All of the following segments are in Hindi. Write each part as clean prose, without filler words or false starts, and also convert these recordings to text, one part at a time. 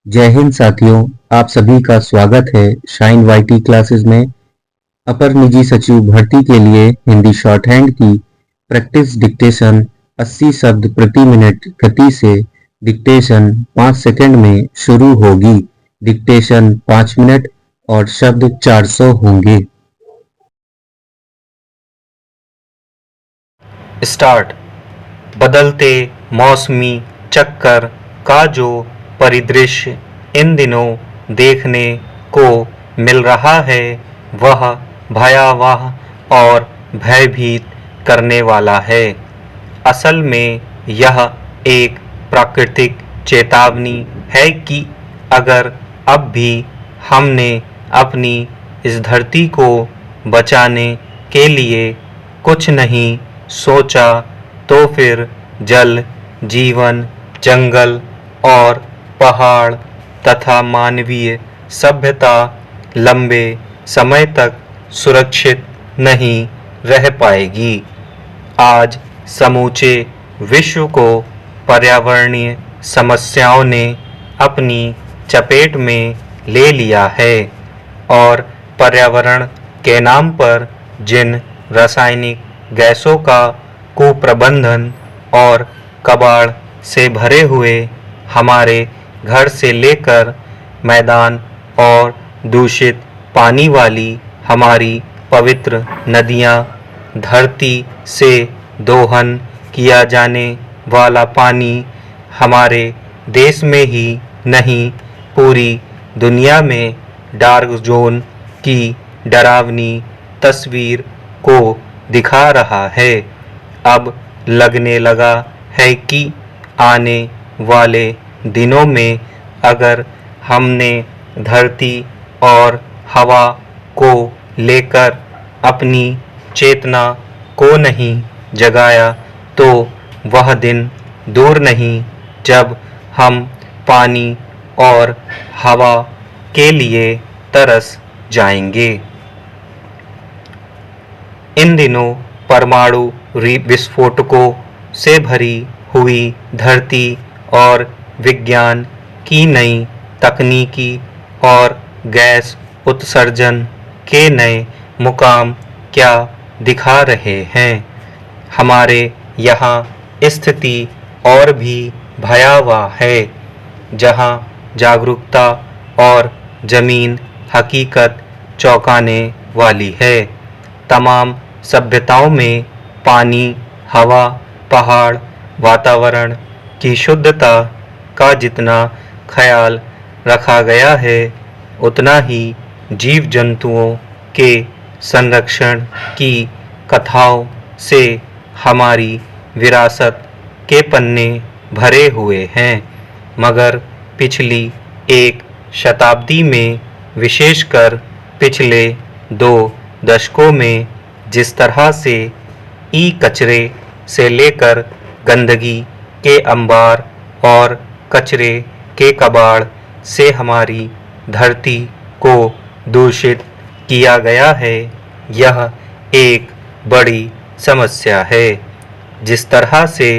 जय हिंद साथियों, आप सभी का स्वागत है शाइन वाईटी क्लासेस में। अपर निजी सचिव भर्ती के लिए हिंदी शॉर्ट हैंड की प्रैक्टिस डिक्टेशन 80 शब्द प्रति मिनट गति से डिक्टेशन 5 सेकंड में शुरू होगी। डिक्टेशन 5 मिनट और शब्द 400 होंगे। स्टार्ट। बदलते मौसमी चक्कर का जो परिदृश्य इन दिनों देखने को मिल रहा है वह भयावह और भयभीत करने वाला है। असल में यह एक प्राकृतिक चेतावनी है कि अगर अब भी हमने अपनी इस धरती को बचाने के लिए कुछ नहीं सोचा तो फिर जल, जीवन, जंगल और पहाड़ तथा मानवीय सभ्यता लंबे समय तक सुरक्षित नहीं रह पाएगी। आज समूचे विश्व को पर्यावरणीय समस्याओं ने अपनी चपेट में ले लिया है और पर्यावरण के नाम पर जिन रासायनिक गैसों का कुप्रबंधन और कबाड़ से भरे हुए हमारे घर से लेकर मैदान और दूषित पानी वाली हमारी पवित्र नदियाँ, धरती से दोहन किया जाने वाला पानी हमारे देश में ही नहीं पूरी दुनिया में डार्क जोन की डरावनी तस्वीर को दिखा रहा है। अब लगने लगा है कि आने वाले दिनों में अगर हमने धरती और हवा को लेकर अपनी चेतना को नहीं जगाया तो वह दिन दूर नहीं जब हम पानी और हवा के लिए तरस जाएंगे। इन दिनों परमाणु विस्फोटकों से भरी हुई धरती और विज्ञान की नई तकनीकी और गैस उत्सर्जन के नए मुकाम क्या दिखा रहे हैं। हमारे यहाँ स्थिति और भी भयावह है, जहाँ जागरूकता और जमीन हकीकत चौंकाने वाली है। तमाम सभ्यताओं में पानी, हवा, पहाड़, वातावरण की शुद्धता का जितना ख्याल रखा गया है उतना ही जीव जंतुओं के संरक्षण की कथाओं से हमारी विरासत के पन्ने भरे हुए हैं। मगर पिछली एक शताब्दी में, विशेषकर पिछले 2 दशकों में जिस तरह से ई कचरे से लेकर गंदगी के अंबार और कचरे के कबाड़ से हमारी धरती को दूषित किया गया है, यह एक बड़ी समस्या है। जिस तरह से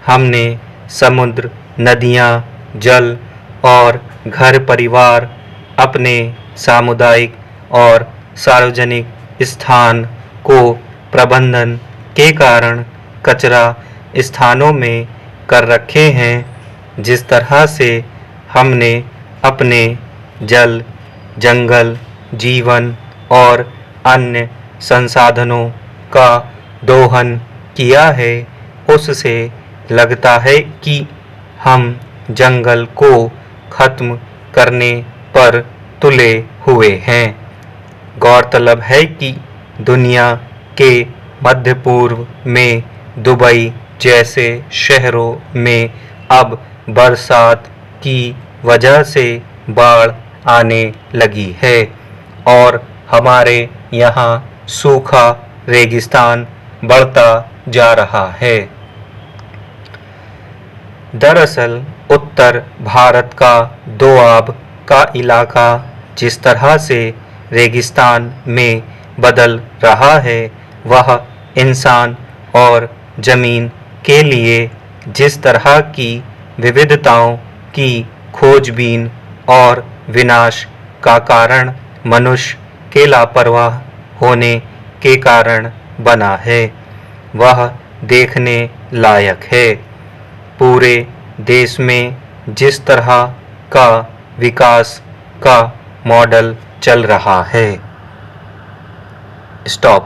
हमने समुद्र, नदियाँ, जल और घर परिवार अपने सामुदायिक और सार्वजनिक स्थान को प्रबंधन के कारण कचरा स्थानों में कर रखे हैं, जिस तरह से हमने अपने जल, जंगल, जीवन और अन्य संसाधनों का दोहन किया है, उससे लगता है कि हम जंगल को खत्म करने पर तुले हुए हैं। गौरतलब है कि दुनिया के मध्य पूर्व में दुबई जैसे शहरों में अब बरसात की वजह से बाढ़ आने लगी है और हमारे यहाँ सूखा रेगिस्तान बढ़ता जा रहा है। दरअसल उत्तर भारत का दोआब का इलाका जिस तरह से रेगिस्तान में बदल रहा है, वह इंसान और ज़मीन के लिए जिस तरह की विविधताओं की खोजबीन और विनाश का कारण मनुष्य के लापरवाह होने के कारण बना है, वह देखने लायक है। पूरे देश में जिस तरह का विकास का मॉडल चल रहा है। स्टॉप।